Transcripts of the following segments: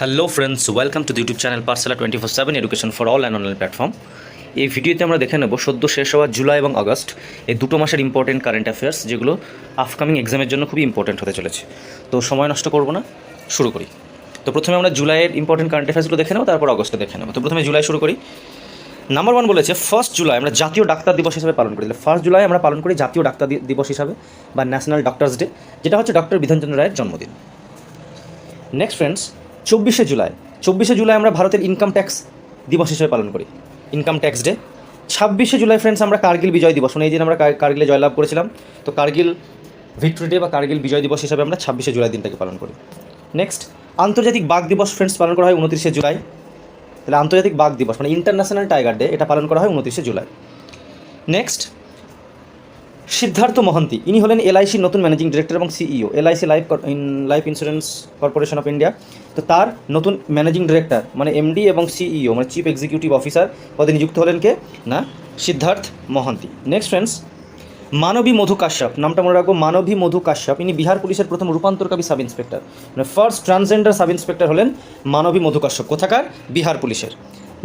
Hello friends, welcome to the YouTube channel Pathsala 24/7 education for all and online platform. এই ভিডিওতে আমরা দেখে নেব সদ্য শেষ হওয়া জুলাই এবং আগস্ট এই দুটো মাসের ইম্পর্টেন্ট কারেন্ট অ্যাফেয়ার্স, যেগুলো আপকামিং এক্সামের জন্য খুবই ইম্পর্টেন্ট হতে চলেছে। তো সময় নষ্ট করব না, শুরু করি। তো প্রথমে আমরা জুলাইয়ের ইম্পর্টেন্ট কারেন্ট অ্যাফেয়ার্সগুলো দেখে নেব, তারপর আগস্টে দেখে নেব। তো প্রথমে জুলাই শুরু করি। নাম্বার 1 বলেছে 1 জুলাই আমরা জাতীয় ডাক্তার দিবস হিসাবে পালন করি। 1 জুলাই আমরা পালন করি জাতীয় ডাক্তার দিবস হিসাবে বা ন্যাশনাল ডক্টরস ডে, যেটা হচ্ছে ডক্টর বিধানচন্দ্র রায়ের জন্মদিন। নেক্সট ফ্রেন্ডস, 24শে জুলাই আমরা ভারতের ইনকাম ট্যাক্স দিবস হিসেবে পালন করি, ইনকাম ট্যাক্স ডে। 26শে জুলাই ফ্রেন্ডস আমরা কার্গিল বিজয় দিবস, মানে এই দিন আমরা কার্গিলে জয়লাভ করেছিলাম, তো কার্গিল ভিক্টরি ডে বা কার্গিল বিজয় দিবস হিসাবে আমরা 26শে জুলাই দিনটাকে পালন করি। নেক্সট, আন্তর্জাতিক বাঘ দিবস ফ্রেন্ডস পালন করা হয় 29শে জুলাই। তাহলে আন্তর্জাতিক বাঘ দিবস মানে ইন্টারন্যাশনাল টাইগার ডে, এটা পালন করা হয় 29শে জুলাই। নেক্সট, সিদ্ধার্থ মহান্তি, ইনি হলেন এলআইসির নতুন ম্যানেজিং ডিরেক্টর এবং CEO, LIC life insurance corporation of India. তো তার নতুন ম্যানেজিং ডিরেক্টর মানে এমডি এবং সিইও মানে চিফ এক্সিকিউটিভ অফিসার পদে নিযুক্ত হলেন কে না, সিদ্ধার্থ মহান্তি। নেক্সট ফ্রেন্ডস, মানবী মধু কাশ্যপ, নামটা মনে রাখবো, মানবী মধু কাশ্যপ, ইনি বিহার পুলিশের প্রথম রূপান্তরকারী সাব ইন্সপেক্টর, মানে ফার্স্ট ট্রান্সজেন্ডার সাব ইন্সপেক্টর হলেন মানবী মধু কাশ্যপ। কোথাকার? বিহার পুলিশের।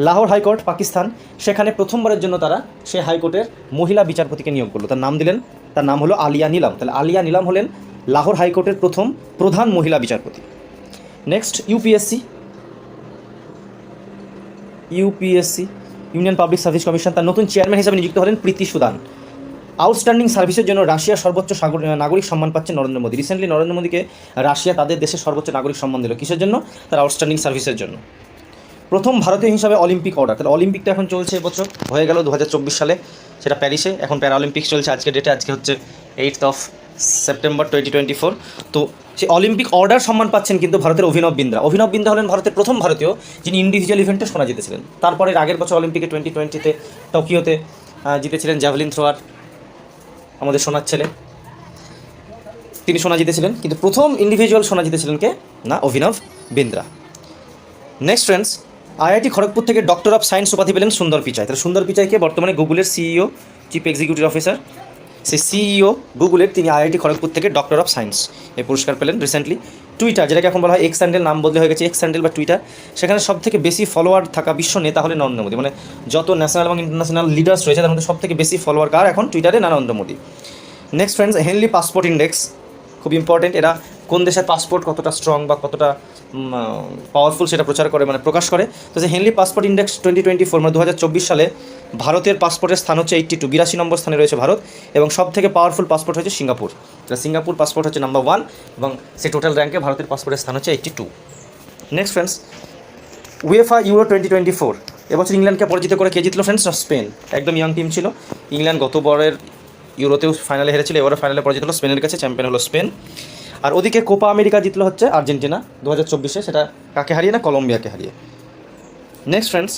লাহোর হাইকোর্ট পাকিস্তান, সেখানে প্রথমবারের জন্য তারা সেই হাইকোর্টের মহিলা বিচারপতিকে নিয়োগ করলো, তার নাম দিলেন, তার নাম হলো আলিয়া নিলাম। তাহলে আলিয়া নিলাম হলেন লাহোর হাইকোর্টের প্রথম প্রধান মহিলা বিচারপতি। Next, UPSC union public service commission, তার নতুন চেয়ারম্যান হিসেবে নিযুক্ত হলেন প্রীতি সুদান। আউটস্ট্যান্ডিং সার্ভিসের জন্য রাশিয়ার সর্বোচ্চ নাগরিক সম্মান পাচ্ছেন নরেন্দ্র মোদী। রিসেন্টলি নরেন্দ্র মোদীকে রাশিয়া তাদের দেশের সর্বোচ্চ নাগরিক সম্মান দিল, কিসের জন্য? তার আউটস্ট্যান্ডিং সার্ভিসের জন্য। প্রথম ভারতীয় হিসাবে অলিম্পিক অর্ডার, তাহলে অলিম্পিকটা এখন চলছে, এবছর হয়ে গেল 2024 সালে, সেটা প্যারিসে। এখন প্যারা অলিম্পিক্স চলছে আজকের ডেটে, আজকে হচ্ছে 8 সেপ্টেম্বর 2024। তো সেই অলিম্পিক অর্ডার সম্মান পাচ্ছেন কিন্তু ভারতের অভিনব বিন্দ্রা। অভিনব বিন্দ্রা হলেন ভারতের প্রথম ভারতীয় যিনি ইন্ডিভিজুয়াল ইভেন্টে সোনা জিতেছিলেন। তারপরে আগের বছর অলিম্পিকে 2020-তে টোকিওতে জিতেছিলেন জ্যাভলিন থ্রোয়ার, আমাদের সোনার ছেলে, তিনি সোনা জিতেছিলেন, কিন্তু প্রথম ইন্ডিভিজুয়াল সোনা জিতেছিলেন কে না, অভিনব Bindra. Next friends, IIT Kharagpur থেকে ডক্টর অফ সায়েন্স উপাধি পেলেন সুন্দর পিচাই। তাহলে সুন্দর পিচাইকে বর্তমানে গুগলের সিইও, চিফ এক্সিকিউটিভ অফিসার, সেই সিইও গুগলের, তিনি আইআইটি খড়গপুর থেকে ডক্টর অফ সায়েন্স এই পুরস্কার পেলেন রিসেন্টলি। টুইটার, যেটাকে এখন বলা হয় এক্স হ্যান্ডেল, নাম বদলে হয়ে গেছে এক্স হ্যান্ডেল বা টুইটার, সেখানে সব থেকে বেশি ফলোয়ার থাকা বিশ্ব নেতা হলে নরেন্দ্র মোদী। মানে যত ন্যাশনাল এবং ইন্টারন্যাশনাল লিডার্স রয়েছে তার মধ্যে সব থেকে বেশি ফলোয়ার কার এখন টুইটারে? Narendra Modi. Next friends, Henley passport index খুব ইম্পর্টেন্ট। এরা কোন দেশের পাসপোর্ট কতটা স্ট্রং বা কতটা পাওয়ারফুল সেটা প্রকাশ করে। তো যে হেনলি পাসপোর্ট ইন্ডেক্স 2024 মানে 2024 সালে ভারতের পাসপোর্টের স্থান হচ্ছে 82 নম্বর স্থানে রয়েছে ভারত, এবং সব থেকে পাওয়ারফুল পাসপোর্ট হচ্ছে সিঙ্গাপুর। সিঙ্গাপুর পাসপোর্ট হচ্ছে নাম্বার 1 এবং সেই টোটাল র্যাঙ্কে ভারতের পাসপোর্টের স্থান হচ্ছে 82। নেক্সট ফ্রেন্ডস, উয়েফা ইউরো 2024 এবছর ইংল্যান্ডকে পরাজিত করে কে জিতলো ফ্রেন্ডস? স্পেন। একদম ইয়াং টিম ছিল ইংল্যান্ড, গতবারের ইউরোতেও ফাইনালে হেরেছিল, এবারে ফাইনালে পরাজিত হলো স্পেনের কাছে, চ্যাম্পিয়ন হলো স্পেন। আর ওদিকে কোপা আমেরিকা জিতলো হচ্ছে আর্জেন্টিনা 2024-এ, সেটা কাকে হারিয়ে না, কলম্বিয়াকে হারিয়ে। নেক্সট ফ্রেন্ডস,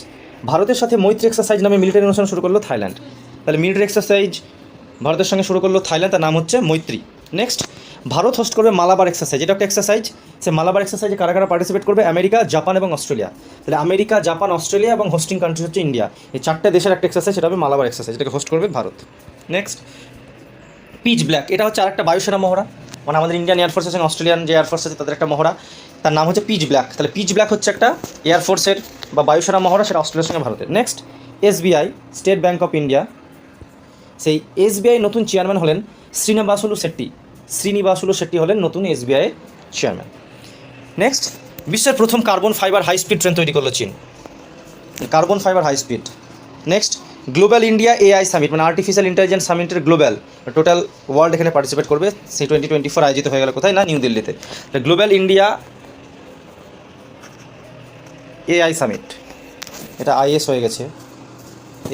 ভারতের সাথে মৈত্রী এক্সারসাইজ নামে মিলিটারি অনুষ্ঠান শুরু করলো থাইল্যান্ড। তাহলে মিলিটারি এক্সারসাইজ ভারতের সঙ্গে শুরু করলো থাইল্যান্ড, তার নাম হচ্ছে মৈত্রী। নেক্সট, ভারত হোস্ট করবে মালাবার এক্সারসাইজ, এটা একটা এক্সারসাইজ। সে মালাবার এক্সারসাইজে কারা কারা পার্টিসিপেট করবে? আমেরিকা, জাপান এবং অস্ট্রেলিয়া। তাহলে আমেরিকা, জাপান, অস্ট্রেলিয়া এবং হোস্টিং কান্ট্রি হচ্ছে ইন্ডিয়া। এই 4টে দেশের একটা এক্সারসাইজ, সেটা হবে মালাবার এক্সারসাইজ, এটাকে হোস্ট করবে ভারত। নেক্সট, পিচ ব্ল্যাক, এটা হচ্ছে আরেকটা বায়ুসেনা মহড়া, মানে আমাদের ইন্ডিয়ান এয়ারফোর্সের সঙ্গে অস্ট্রেলিয়ান যে এয়ারফোর্স আছে তাদের একটা মহড়া, তার নাম হচ্ছে পিচ ব্ল্যাক। তাহলে পিচ ব্ল্যাক হচ্ছে একটা এয়ারফোর্সের বা বায়ুসেনা মহড়া, সেটা অস্ট্রেলিয়ার সঙ্গে ভারতের। Next, SBI, state bank of India, সেই এসবিআই নতুন চেয়ারম্যান হলেন শ্রীনিবাসুলু শেট্টি হলেন নতুন এসবিআই চেয়ারম্যান। নেক্সট, বিশ্বের প্রথম carbon fibre high speed train তৈরি করলো চীন, carbon fibre high speed. Next, global India AI summit, মানে আর্টিফিশিয়াল ইন্টেলিজেন্স সামিটের গ্লোবাল টোটাল ওয়ার্ল্ড এখানে পার্টিসিপেট করবে, সেই 2024 আয়োজিত হয়ে গেল কোথায় না, নিউ দিল্লিতে। গ্লোবাল ইন্ডিয়া এআই সামিট, এটা আইএস হয়ে গেছে,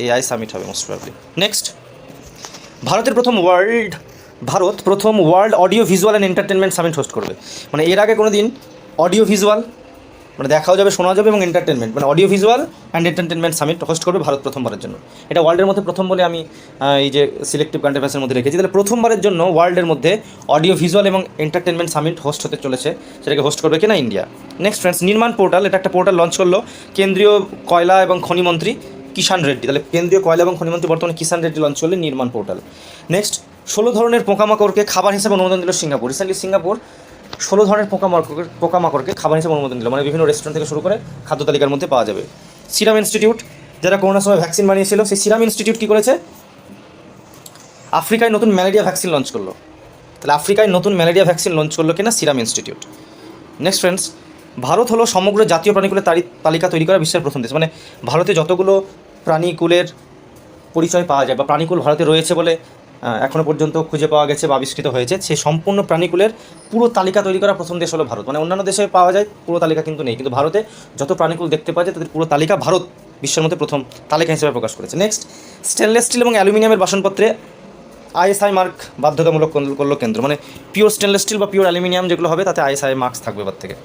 এআই সামিট হবে মোস্ট প্রবাবলি। নেক্সট, ভারত প্রথম world audio visual and entertainment summit host করবে। মানে এর আগে কোনো দিন অডিও ভিজুয়াল মানে দেখাও যাবে, শোনা যাবে, এবং এন্টারটেনমেন্ট মানে audio visual and entertainment summit host করবে ভারত প্রথমবারের জন্য। এটা ওয়ার্ল্ডের মধ্যে প্রথম বলে আমি এই যে সিলেক্টিভ কারেন্ট অ্যাফেয়ার্সের মধ্যে রেখেছি। তাহলে প্রথমবারের জন্য ওয়ার্ল্ডের মধ্যে অডিও ভিজুয়াল এবং এন্টারটেনমেন্ট সামিট হোস্ট হতে চলেছে, সেটাকে হোস্ট করবে কিনা ইন্ডিয়া। নেক্সট ফ্রেন্ডস, নির্মাণ পোর্টাল, এটা একটা পোর্টাল লঞ্চ করলো কেন্দ্রীয় কয়লা এবং খনিমন্ত্রী কিষাণ রেড্ডি। তাহলে কেন্দ্রীয় কয়লা এবং খনিমন্ত্রী বর্তমানে কিষাণ রেড্ডি লঞ্চ করলেন নির্মাণ পোর্টাল। নেক্সট, 16 ধরনের পোকামাকড়কে খাবার হিসেবে অনুমোদন দিল সিঙ্গাপুর। রিসেন্টলি সিঙ্গাপুর 16 ধরনের পোকামাকড়কে খাবার হিসেবে অনুমোদন দিল, মানে বিভিন্ন রেস্টুরেন্ট থেকে শুরু করে খাদ্য তালিকার মধ্যে পাওয়া যাবে। সিরাম ইনস্টিটিউট যারা করোনার সময় ভ্যাকসিন বানিয়েছিল, সেই সিরাম ইনস্টিটিউট কী করেছে, আফ্রিকায় নতুন ম্যালেরিয়া ভ্যাকসিন লঞ্চ করলো। তাহলে আফ্রিকায় নতুন ম্যালেরিয়া ভ্যাকসিন লঞ্চ করলো কিনা, serum institute. Next friends, Bharat হলো সমগ্র জাতীয় প্রাণীকুলের তালিকা তৈরি করা বিশ্বের প্রথম দেশ, মানে ভারতে যতগুলো প্রাণীকুলের পরিচয় পাওয়া যায় বা প্রাণীকুল ভারতে রয়েছে বলে এখনও পর্যন্ত খুঁজে পাওয়া গেছে বা আবিষ্কৃত হয়েছে, সেই সম্পূর্ণ প্রাণীকুলের পুরো তালিকা তৈরি করা প্রথম দেশ হলো ভারত। মানে অন্যান্য দেশে পাওয়া যায় পুরো তালিকা কিন্তু নেই, কিন্তু ভারতে যত প্রাণীকুল দেখতে পাওয়া যায় তাদের পুরো তালিকা ভারত বিশ্বের মধ্যে প্রথম তালিকা হিসেবে প্রকাশ করেছে। নেক্সট, স্টেনলেস স্টিল এবং অ্যালুমিনিয়ামের বাসনপত্রে আইএসআই মার্ক বাধ্যতামূলক করলো কেন্দ্র, মানে পিওর স্টেনলেস স্টিল বা পিওর অ্যালুমিনিয়াম যেগুলো হবে তাতে আইএসআই মার্কস থাকবে এবার থেকে।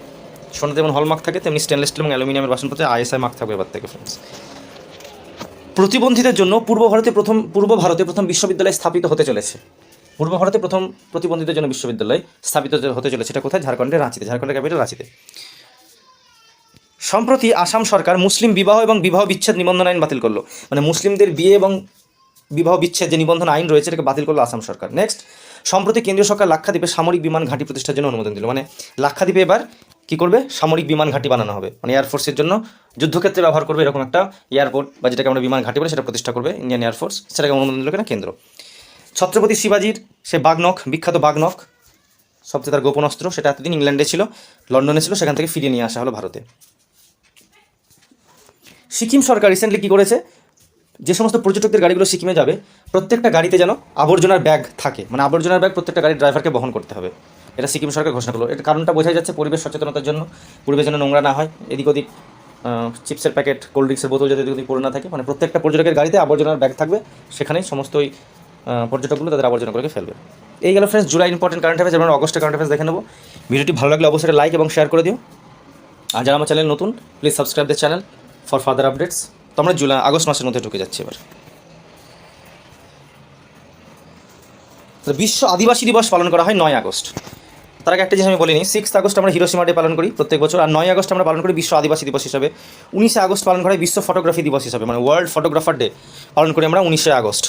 সোনাতে যেমন হলমার্ক থাকে তেমনি স্টেনলেস স্টিল এবং অ্যালুমিনিয়ামের বাসনপত্রে আইএসআই মার্ক থাকবে এবার থেকে ফ্রেন্ডস। প্রতিবন্ধীদের জন্য পূর্ব ভারতে প্রথম বিশ্ববিদ্যালয় স্থাপিত হতে চলেছে। পূর্ব ভারতে প্রথম প্রতিবন্ধীদের জন্য বিশ্ববিদ্যালয় স্থাপিত হতে চলেছে। এটা কোথায়? ঝাড়খণ্ডের রাঁচিতে, ঝাড়খণ্ডের ক্যাপিটাল রাঁচিতে। সম্প্রতি আসাম সরকার মুসলিম বিবাহ এবং বিবাহ বিচ্ছেদ নিবন্ধন আইন বাতিল করলো, মানে মুসলিমদের বিয়ে এবং বিবাহ বিচ্ছেদ যে নিবন্ধন আইন রয়েছে এটাকে বাতিল করলো আসাম সরকার। নেক্সট, সম্প্রতি কেন্দ্রীয় সরকার লাক্ষাদ্বীপে সামরিক বিমান ঘাঁটি প্রতিষ্ঠার জন্য অনুমোদন দিল, মানে লাক্ষাদ্বীপে এবার কী করবে, সামরিক বিমান ঘাঁটি বানানো হবে, মানে এয়ারফোর্সের জন্য যুদ্ধক্ষেত্রে ব্যবহার করবে এরকম একটা এয়ারপোর্ট বা যেটাকে আমরা বিমান ঘাঁটি বলে সেটা প্রতিষ্ঠা করবে ইন্ডিয়ান এয়ারফোর্স, সেটাকে অনুমোদন দিল কিনা কেন্দ্র। ছত্রপতি শিবাজির সে বাঘনখ, বিখ্যাত বাঘনখ, সবচেয়ে তার গোপন অস্ত্র, সেটা এতদিন ইংল্যান্ডে ছিল, লন্ডনে ছিল, সেখান থেকে ফিরিয়ে নিয়ে আসা হলো ভারতে। সিকিম সরকার রিসেন্টলি কী করেছে, যে সমস্ত পর্যটকদের গাড়িগুলো সিকিমে যাবে প্রত্যেকটা গাড়িতে যেন আবর্জনার ব্যাগ থাকে, মানে আবর্জনার ব্যাগ প্রত্যেকটা গাড়ির ড্রাইভারকে বহন করতে হবে, এটা সিকিম সরকার ঘোষণা করলো। এর কারণটা বোঝাই যাচ্ছে পরিবেশ সচেতনতার জন্য, পরিবেশ যেন নোংরা না হয়, এদিক ওদিক চিপসের প্যাকেট, কোল্ড ড্রিঙ্কসের বোতল যাতে এদিক ওদিক পড়ে না থাকে, মানে প্রত্যেকটা পর্যটকের গাড়িতে আবর্জনার ব্যাগ থাকবে, সেখানেই সমস্ত ওই পর্যটকগুলো তাদের আবর্জনাগুলোকে ফেলবে। এই গেল friends July important current affairs, আমরা অগস্টের কারেন্ট অ্যাফেয়ার্স দেখে নেবো। ভিডিওটি ভালো লাগলে অবশ্যই লাইক এবং শেয়ার করে দিও, আর যারা আমার চ্যানেল নতুন please subscribe the channel for further updates. তো আমরা আগস্ট মাসের মধ্যে ঢুকে যাচ্ছি এবার। বিশ্ব আদিবাসী দিবস পালন করা হয় 9 আগস্ট। তার আগে একটা জিনিস আমি বলিনি, 6 আগস্ট আমরা হিরোশিমা ডে পালন করি প্রত্যেক বছর, আর 9 আগস্ট আমরা পালন করি বিশ্ব আদিবাসী দিবস হিসাবে। 19 আগস্ট পালন করা হয় বিশ্ব ফটোগ্রাফি দিবস হিসাবে, মানে ওয়ার্ল্ড ফটোগ্রাফার ডে পালন করি আমরা 19 আগস্ট।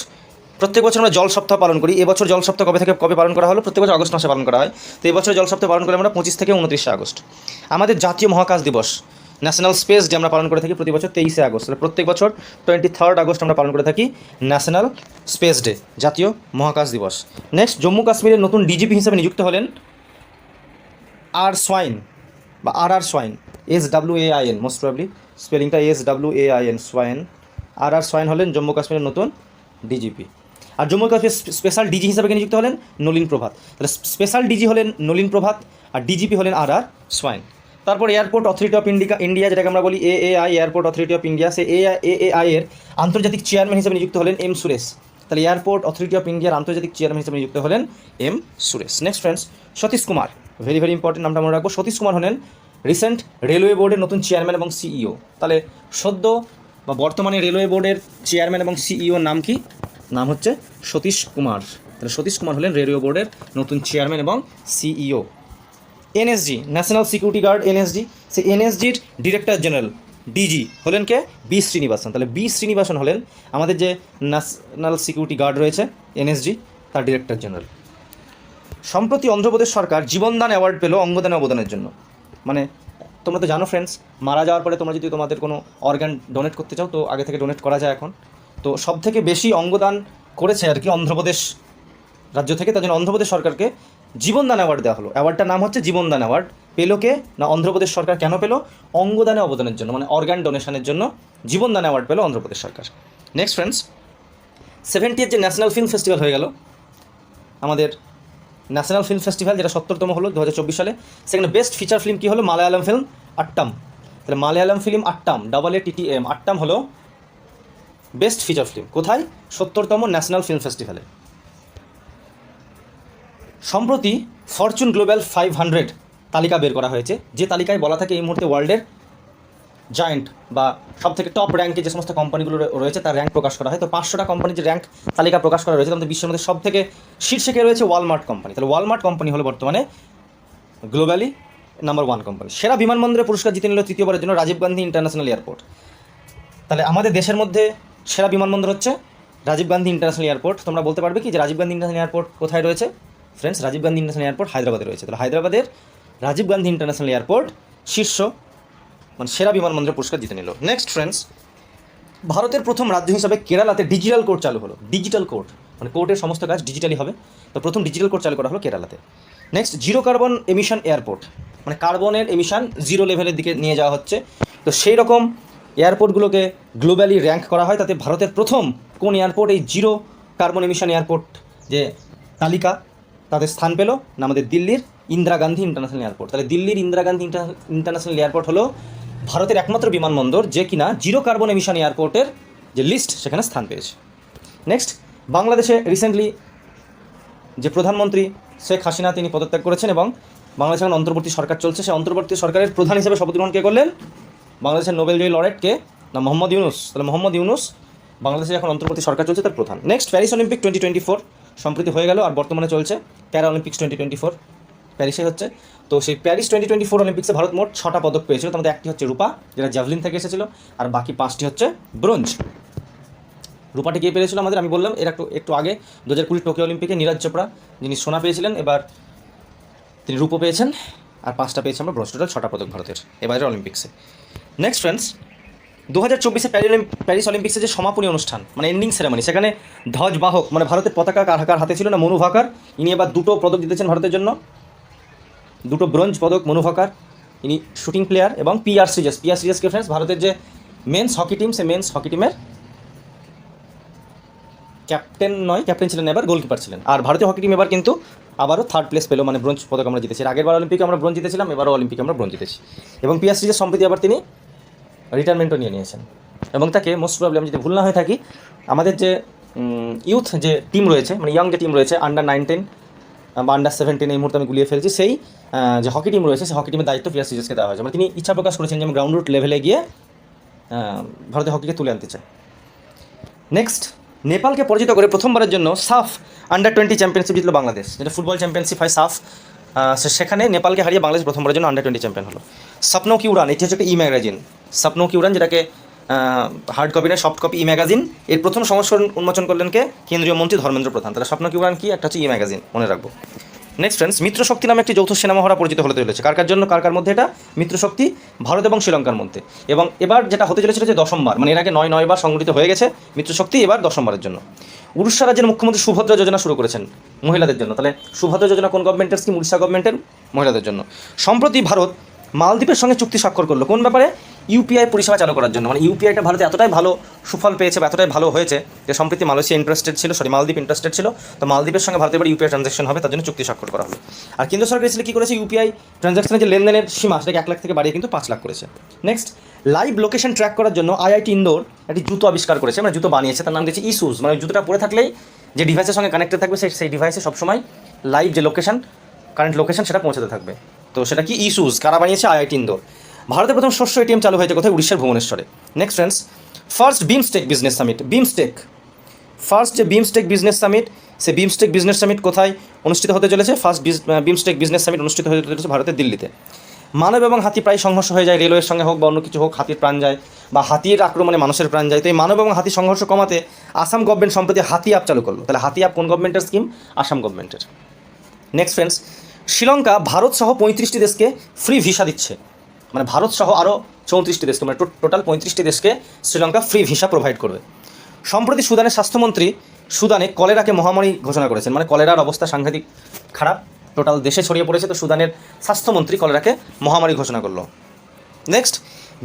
প্রত্যেক বছর আমরা জল সপ্তাহ পালন করি। এবছর জল সপ্তাহ কবে পালন করা হলো? প্রত্যেক বছর আগস্ট মাসে পালন করা হয়। তো এবছর জল সপ্তাহ পালন করি আমরা 25 থেকে 29 আগস্ট। আমাদের জাতীয় মহাকাশ দিবস, ন্যাশনাল স্পেস ডে আমরা পালন করে থাকি প্রতি বছর 23 আগস্ট। তাহলে প্রত্যেক বছর 23 আগস্ট আমরা পালন করে থাকি ন্যাশনাল স্পেস ডে, জাতীয় মহাকাশ দিবস। নেক্সট, জম্মু কাশ্মীরের নতুন ডিজিপি হিসেবে নিযুক্ত হলেন আর সোয়াইন বা R Swain, SWAIN, most probably স্পেলিংটা SWAIN, সোয়াইন। আর সোয়াইন হলেন জম্মু কাশ্মীরের নতুন ডিজিপি। আর জম্মু কাশ্মীর স্পেশাল ডিজি হিসাবে নিযুক্ত হলেন নলিন প্রভাত। তাহলে স্পেশাল ডিজি হলেন নলিন প্রভাত আর ডিজিপি হলেন আর সোয়াইন। তারপর এয়ারপোর্ট অথরিটি অফ ইন্ডিয়া, যেটাকে আমরা বলি AAI, airport authority of India, say AAI এর আন্তর্জাতিক চেয়ারম্যান হিসেবে নিযুক্ত হলেন M সুরেশ। তাহলে এয়ারপোর্ট অথরিটি অফ ইন্ডিয়ার আন্তর্জাতিক চেয়ারম্যান হিসেবে নিযুক্ত হলেন M Suresh. Next friends, Satish Kumar, very very important, নামটা মনে রাখবো। সতীশ কুমার হলেন রিসেন্ট রেলওয়ে বোর্ডের নতুন চেয়ারম্যান এবং CEO। তাহলে সদ্য বা বর্তমানে রেলওয়ে বোর্ডের চেয়ারম্যান এবং CEO নাম কি? নাম হচ্ছে সতীশ কুমার। তাহলে সতীশ কুমার হলেন রেলওয়ে বোর্ডের নতুন চেয়ারম্যান এবং CEO। NSG, national security guard, NSG, সেই NSGর ডিরেক্টর জেনারেল DG হলেন কে? B শ্রীনিবাসন। তাহলে B শ্রীনিবাসন হলেন আমাদের যে ন্যাশনাল সিকিউরিটি গার্ড রয়েছে NSG, তার ডিরেক্টর জেনারেল। সম্প্রতি অন্ধ্রপ্রদেশ সরকার জীবনদান অ্যাওয়ার্ড পেল অঙ্গদানে অবদানের জন্য। মানে তোমরা তো জানো ফ্রেন্ডস, মারা যাওয়ার পরে তোমরা যদি তোমাদের কোনো অর্গান ডোনেট করতে চাও তো আগে থেকে ডোনেট করা যায় এখন। তো সব থেকে বেশি অঙ্গদান করেছে আর কি অন্ধ্রপ্রদেশ রাজ্য থেকে, তার জন্য অন্ধ্রপ্রদেশ সরকারকে জীবনদান অ্যাওয়ার্ড দেওয়া হলো। অ্যাওয়ার্ডটার নাম হচ্ছে জীবনদান অ্যাওয়ার্ড। পেলো কে না? অন্ধ্রপ্রদেশ সরকার। কেন পেলো? অঙ্গদানে অবদানের জন্য, মানে অর্গান ডোনেশনের জন্য জীবনদান অ্যাওয়ার্ড পেলো অন্ধ্রপ্রদেশ সরকার। নেক্সট ফ্রেন্ডস, 70th যে ন্যাশনাল ফিল্ম ফেস্টিভ্যাল হয়ে গেল আমাদের, ন্যাশনাল ফিল্ম ফেস্টিভ্যাল যেটা 70তম হলো 2024 সালে, সেখানে বেস্ট ফিচার ফিল্ম কী হলো? মালায়ালাম ফিল্ম আট্টাম। তাহলে মালায়ালাম ফিল্ম আট্টাম, AATTM, আট্টাম হলো বেস্ট ফিচার ফিল্ম। কোথায়? 70তম ন্যাশনাল ফিল্ম ফেস্টিভ্যালে। সম্প্রতি ফরচুন গ্লোবাল 500 তালিকা বের করা হয়েছে, যে তালিকায় বলা থাকে এই মুহূর্তে ওয়ার্ল্ডের জায়েন্ট বা সব থেকে টপ র্যাঙ্কে যে সমস্ত কোম্পানিগুলো রয়েছে তার র্যাঙ্ক প্রকাশ করা হয়। তো 500টা কোম্পানির যে র্যাঙ্ক তালিকা প্রকাশ করা রয়েছে, আমাদের বিশ্বের মধ্যে সব থেকে শীর্ষে কে রয়েছে? Walmart company. তাহলে ওয়ালমার্ট কোম্পানি হলো বর্তমানে গ্লোবালি নাম্বার 1 কোম্পানি। সেরা বিমানবন্দরে পুরস্কার জিতে নিল তৃতীয়বারের জন্য রাজীব গান্ধী ইন্টারন্যাশনাল এয়ারপোর্ট। তাহলে আমাদের দেশের মধ্যে সেরা বিমানবন্দর হচ্ছে রাজীব গান্ধী ইন্টারন্যাশনাল এয়ারপোর্ট। তোমরা বলতে পারবে কি যে রাজীব গান্ধী ইন্টারন্যাশনাল এয়ারপোর্ট কোথায় রয়েছে? Friends Rajiv Gandhi international airport হায়দ্রাবাদে রয়েছে। তাহলে হায়দ্রাবাদের রাজীব গান্ধী ইন্টারন্যাশনাল এয়ারপোর্ট শীর্ষ মানে সেরা বিমানবন্দরের পুরস্কার জিতে নিল। নেক্সট ফ্রেন্ডস, ভারতের প্রথম রাজ্য হিসাবে কেরালাতে ডিজিটাল কোর্ট চালু হলো। ডিজিটাল কোর্ট মানে কোর্টের সমস্ত কাজ ডিজিটালি হবে, তো প্রথম ডিজিটাল কোর্ট চালু করা হলো কেরালাতে। Next, zero carbon emission airport, মানে কার্বনের এমিশন জিরো লেভেলের দিকে নিয়ে যাওয়া হচ্ছে। তো সেই রকম এয়ারপোর্টগুলোকে গ্লোবালি র্যাঙ্ক করা হয়, তাতে ভারতের প্রথম কোন এয়ারপোর্ট এই জিরো কার্বন এমিশন এয়ারপোর্ট যে তালিকা তাদের স্থান পেল না আমাদের দিল্লির ইন্দিরা গান্ধী ইন্টারন্যাশনাল এয়ারপোর্ট। তাহলে দিল্লির ইন্দিরা গান্ধী ইন্টারন্যাশনাল এয়ারপোর্ট হলো ভারতের একমাত্র বিমানবন্দর যে কিনা জিরো কার্বন এমিশন এয়ারপোর্টের যে লিস্ট সেখানে স্থান পেয়েছে। নেক্সট, বাংলাদেশে রিসেন্টলি যে প্রধানমন্ত্রী শেখ হাসিনা তিনি পদত্যাগ করেছেন এবং বাংলাদেশের এখন অন্তর্বর্তী সরকার চলছে। সেই অন্তর্বর্তী সরকারের প্রধান হিসেবে শপথ গ্রহণ কে করলেন? বাংলাদেশের নোবেলজয়ী লরেট কে না মোহাম্মদ ইউনুস। তাহলে মোহাম্মদ ইউনুস বাংলাদেশে এখন অন্তর্বর্তী সরকার চলছে তার প্রধান। নেক্সট, প্যারিস অলিম্পিক 2024 সম্প্রতি হয়ে গেল আর বর্তমানে চলছে প্যারা অলিম্পিক্স 2024 প্যারিসে হচ্ছে। তো সেই প্যারিস 2024 অলিম্পিক্সে ভারত মোট 6টা পদক পেয়েছিল, তার মধ্যে একটি হচ্ছে রূপা যেটা জ্যাভলিন থেকে এসেছিল, আর বাকি 5টি হচ্ছে ব্রোঞ্জ। রূপাটি কে পেয়েছিল আমাদের? আমি বললাম এর একটু আগে 2020 টোকিও অলিম্পিকে নীরজ চোপড়া, যিনি সোনা পেয়েছিলেন, এবার তিনি রূপো পেয়েছেন, আর 5টা পেয়েছে আমরা ব্রোঞ্জ। টোটাল 6টা পদক ভারতের এবারের অলিম্পিক্সে। নেক্সট ফ্রেন্ডস, 2024 প্যারিস অলিম্পিক্সে যে সমাপনী অনুষ্ঠান মানে এন্ডিং সেরেমনি, সেখানে ধ্বজবাহক মানে ভারতের পতাকা কার হাতে ছিল না? মনু ভাকার। ইনি এবার 2টো পদক জিতেছেন ভারতের জন্য, 2টো ব্রোঞ্জ পদক মনু ভাকার, ইনি শুটিং প্লেয়ার। এবং পিআর সিরিজকে ফ্রেন্ডস ভারতের যে মেন্স হকি টিম, সে মেন্স হকি টিমের ক্যাপ্টেন ছিলেন, এবার গোলকিপার ছিলেন। আর ভারতীয় হকি টিম এবার কিন্তু আবারও 3rd প্লেস পেলো, মানে ব্রোঞ্জ পদক আমরা জিতেছি। আগের বার অলিম্পিকে আমরা ব্রোঞ্জ জিতেছিলাম, এবারও অলিম্পিকে আমরা ব্রোঞ্জ জিতেছি। এবং পিআর সিরিজের সম্প্রতি আবার তিনি রিটায়ারমেন্টও নিয়েছেন এবং তাকে মোস্ট প্রবলি আমি যদি ভুল না হয়ে থাকি আমাদের যে ইউথ যে টিম রয়েছে মানে ইয়াং যে টিম রয়েছে আন্ডার 19 বা আন্ডার 17 এই মুহূর্তে আমি গুলিয়ে ফেলছি, সেই যে হকি টিম রয়েছে সেই হকি টিমের দায়িত্ব পিআর সিরিজকে দেওয়া হয়েছে। মানে তিনি ইচ্ছা প্রকাশ করেছেন যে আমি গ্রাউন্ড রুট লেভেলে গিয়ে ভারতীয় হকিকে তুলে আনতে চাই। নেক্সট, নেপালকে পরাজিত করে প্রথমবারের জন্য সাফ আন্ডার 20 চ্যাম্পিয়নশিপ জিতল বাংলাদেশ, যেটা ফুটবল চ্যাম্পিয়নশিপ হয় সাফ। সেখানে নেপালকে হারিয়ে বাংলাদেশ প্রথমবারের জন্য আন্ডার 20 চ্যাম্পিয়ন হলো। স্বপ্নও কি উড়ান, এটি হচ্ছে একটা ম্যাগাজিন। স্বপ্নও কি উড়ান, যেটাকে হার্ড কপি না সফট কপি ম্যাগাজিন, এর প্রথম সংস্করণ উন্মোচন করলেন কে? কেন্দ্রীয় মন্ত্রী ধর্মেন্দ্র প্রধান। তাহলে স্বপ্ন কি উড়ান কি? একটা হচ্ছে ম্যাগাজিন, মনে রাখবো। নেক্সট ফ্রেন্ডস, মিত্রশক্তি নামে একটি যৌথ সেনা মহড়া পরিচিত হতে চলেছে। কার জন্য কার মধ্যে? এটা মিত্রশক্তি ভারত এবং শ্রীলঙ্কার মধ্যে। এবং এবার যেটা হতে চলেছে যে 10বার, মানে এর আগে 9 বার সংগঠিত হয়ে গেছে মিত্রশক্তি, এবার 10মবারের জন্য। উড়িষ্যা রাজ্যের মুখ্যমন্ত্রী সুভদ্রা যোজনা শুরু করেছেন মহিলাদের জন্য। তাহলে সুভদ্রা যোজনা কোন গভর্নমেন্টের স্কিম? উড়িষ্যা গভর্নমেন্টের, মহিলাদের জন্য। সম্প্রতি ভারত মালদ্বীপের সঙ্গে চুক্তি স্বাক্ষর করলো কোন ব্যাপারে? ইউপিআই পরিষেবা চালু করার জন্য। মানে ইউপিআইটা ভারতে এতটাই ভালো সুফল পেয়েছে বা এতটাই ভালো হয়েছে যে সম্প্রতি মালয়েশিয়া মালদ্বীপ ইন্টারেস্টেড ছিল। তো মালদ্বীপের সঙ্গে ভারতের এবার ইউপিআই ট্রানজাকশন হবে, তার জন্য চুক্তি স্বাক্ষর করা হলো। আর কেন্দ্র সরকার এসে কী করেছে? ইউপিআই ট্রানজাকশনের যে লেনদেনের সীমা সেটাকে 1 লাখ থেকে বাড়িয়ে কিন্তু 5 লাখ করেছে। নেক্সট, লাইভ লোকেশন ট্র্যাক করার জন্য আইআইটি ইন্দোর একটি জুতো আবিষ্কার করেছে, মানে জুতো বানিয়েছে, তার নাম দিয়েছে ইস্যুজ। মানে জুতোটা পরে থাকলেই যে ডিভাইসের সঙ্গে কানেক্টেড থাকবে সেই ডিভাইসে সবসময় লাইভ যে লোকেশন, কারেন্ট লোকেশন সেটা পৌঁছাতে থাকবে। তো সেটা কি? ইস্যুজ। কারা বানিয়েছে? আইআইটি ইন্দোর। ভারতের প্রথম শস্য এটিএম চালু হয়েছে কোথায়? উড়িষ্যার ভুবনেশ্বরে। Next friends, first BIMSTEC business summit, first যে বিমস্টেক বিজনেস সামিট, সেই বিমস্টেক বিজনেস সামিট কোথায় অনুষ্ঠিত হতে চলেছে? ফার্স্ট বিমস্টেক বিজনেস সামিট অনুষ্ঠিত হতে চলেছে ভারতের দিল্লিতে। মানব এবং হাতি প্রায় সংঘর্ষ হয়ে যায়, রেলওয়ের সঙ্গে হোক বা অন্য কিছু হোক, হাতির প্রাণ যায় বা হাতির আক্রমণে মানুষের প্রাণ যায়। তো এই মানব এবং হাতির সংঘর্ষ কমাতে আসাম গভর্নমেন্ট সম্প্রতি হাতি অ্যাপ চালু করলো। তাহলে হাতি অ্যাপ কোন গভর্নমেন্টের স্কিম? আসাম গভর্নমেন্টের। নেক্সট ফ্রেন্ডস, শ্রীলঙ্কা ভারত সহ 35টি দেশকে ফ্রি ভিসা দিচ্ছে, মানে ভারত সহ আরও 34টি দেশকে, মানে টোটাল 35টি দেশকে শ্রীলঙ্কা ফ্রি ভিসা প্রোভাইড করবে। সম্প্রতি সুদানের স্বাস্থ্যমন্ত্রী সুদানে কলেরাকে মহামারী ঘোষণা করেছেন, মানে কলেরার অবস্থা সাংঘাতিক খারাপ, টোটাল দেশে ছড়িয়ে পড়েছে। তো সুদানের স্বাস্থ্যমন্ত্রী কলেরাকে মহামারী ঘোষণা করলো। নেক্সট,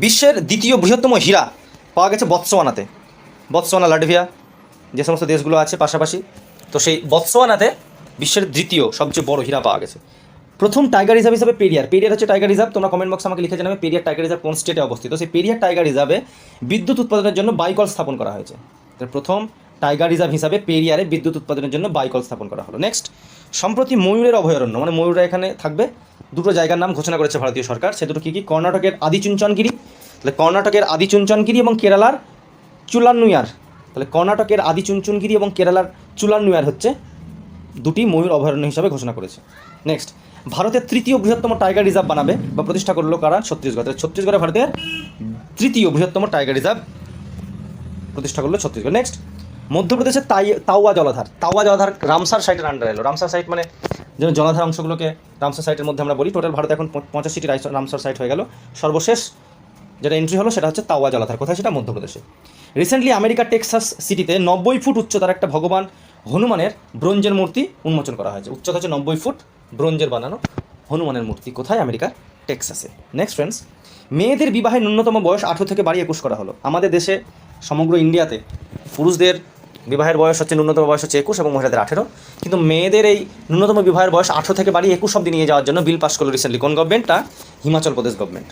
বিশ্বের দ্বিতীয় বৃহত্তম হীরা পাওয়া গেছে বতসোয়ানা, লাটভিয়া যে সমস্ত দেশগুলো আছে পাশাপাশি, তো সেই বতসোয়ানাতে বিশ্বের দ্বিতীয় সবচেয়ে বড় হীরা পাওয়া গেছে। প্রথম টাইগার রিজার্ভ হিসাবে পেরিয়ার হচ্ছে টাইগার রিজার্ভ। তোমরা কমেন্ট বক্সে আমাকে লিখে জানাবে পেরিয়ার টাইগার রিজার্ভ কোন স্টেটে অবস্থিত। সেই পেরিয়ার টাইগার রিজার্ভে বিদ্যুৎ উৎপাদনের জন্য বাইকল স্থাপন করা হয়েছে। প্রথম টাইগার রিজার্ভ হিসাবে পেরিয়ারে বিদ্যুৎ উৎপাদনের জন্য বাইকল স্থাপন করা হলো। নেক্সট, সম্প্রতি ময়ূরের অভয়ারণ্য, মানে ময়ূররা এখানে থাকবে, 2টো জায়গার নাম ঘোষণা করেছে ভারতীয় সরকার। সে দুটো কী? কর্ণাটকের আদিচুঞ্চনগিরি, তাহলে কর্ণাটকের আদিচুঞ্চনগিরি এবং কেরালার চুলান্নুয়ার। তাহলে কর্ণাটকের আদিচুঞ্চনগিরি এবং কেরালার চুলান্নুয়ার হচ্ছে 2টি ময়ূর অভয়ারণ্য হিসাবে ঘোষণা করেছে। নেক্সট, ভারতের 3য় বৃহত্তম টাইগার রিজার্ভ বানাবে বা প্রতিষ্ঠা করলো কারা? ছত্তিশগড়। ছত্তিশগড়ে ভারতের 3য় বৃহত্তম টাইগার রিজার্ভ প্রতিষ্ঠা করলো ছত্তিশগড়। নেক্সট, মধ্যপ্রদেশের তাওয়া জলাধার রামসার সাইটের আন্ডার এলো। রামসার সাইট মানে যেমন জলাধার অংশগুলোকে রামসার সাইটের মধ্যে আমরা বলি। টোটাল ভারতে এখন 85টি রামসার সাইট হয়ে গেল। সর্বশেষ যেটা এন্ট্রি হলো সেটা হচ্ছে তাওয়া জলাধার। কোথায় সেটা? মধ্যপ্রদেশে। রিসেন্টলি আমেরিকার টেক্সাস সিটিতে 90 ফুট উচ্চতার একটা ভগবান হনুমানের ব্রোঞ্জের মূর্তি উন্মোচন করা হয়েছে। উচ্চতা হচ্ছে 90 ফুট, ব্রোঞ্জের বানানো হনুমানের মূর্তি। কোথায়? আমেরিকার টেক্সাসে। নেক্সট ফ্রেন্ডস, মেয়েদের বিবাহের ন্যূনতম বয়স 18 থেকে বাড়িয়ে 21 করা হলো। আমাদের দেশে সমগ্র ইন্ডিয়াতে পুরুষদের বিবাহের বয়স হচ্ছে ন্যূনতম বয়স হচ্ছে 21 এবং মহিলাদের 18, কিন্তু মেয়েদের এই ন্যূনতম বিবাহের বয়স 18 থেকে বাড়িয়ে 21 অব্দি নিয়ে যাওয়ার জন্য বিল পাস করলো রিসেন্টলি কোন গভর্নমেন্টটা? হিমাচল প্রদেশ গভর্নমেন্ট।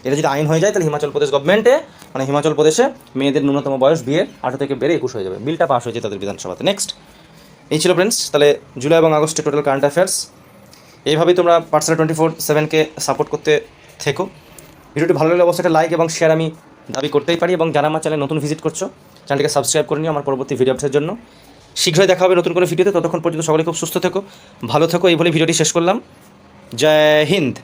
এটা যদি আইন হয়ে যায় তাহলে হিমাচল প্রদেশ গভর্নমেন্টে মানে হিমাচল প্রদেশে মেয়েদের ন্যূনতম বয়স বিয়ের 18 থেকে বেড়ে 21 হয়ে যাবে। বিলটা পাস হয়েছে তাদের বিধানসভাতে। নেক্সট, এই ছিল ফ্রেন্ডস তাহলে জুলাই এবং আগস্টে টোটাল কারেন্ট অ্যাফেয়ার্স। এইভাবেই তোমরা পাঠশালা 24/7কে সাপোর্ট করতে থেকো। ভিডিওটি ভালো লাগলে অবশ্যই একটা লাইক এবং শেয়ার আমি দাবি করতেই পারি, এবং যারা আমার চ্যানেল নতুন ভিজিট করছো চ্যানেলটিকে সাবস্ক্রাইব করে নিও আমার পরবর্তী ভিডিও আপডেটের জন্য। শীঘ্রই দেখা হবে নতুন করে ভিডিওতে। ততক্ষণ পর্যন্ত সকলে খুব সুস্থ থেকো, ভালো থেকো। এই বলে ভিডিওটি শেষ করলাম। জয় হিন্দ।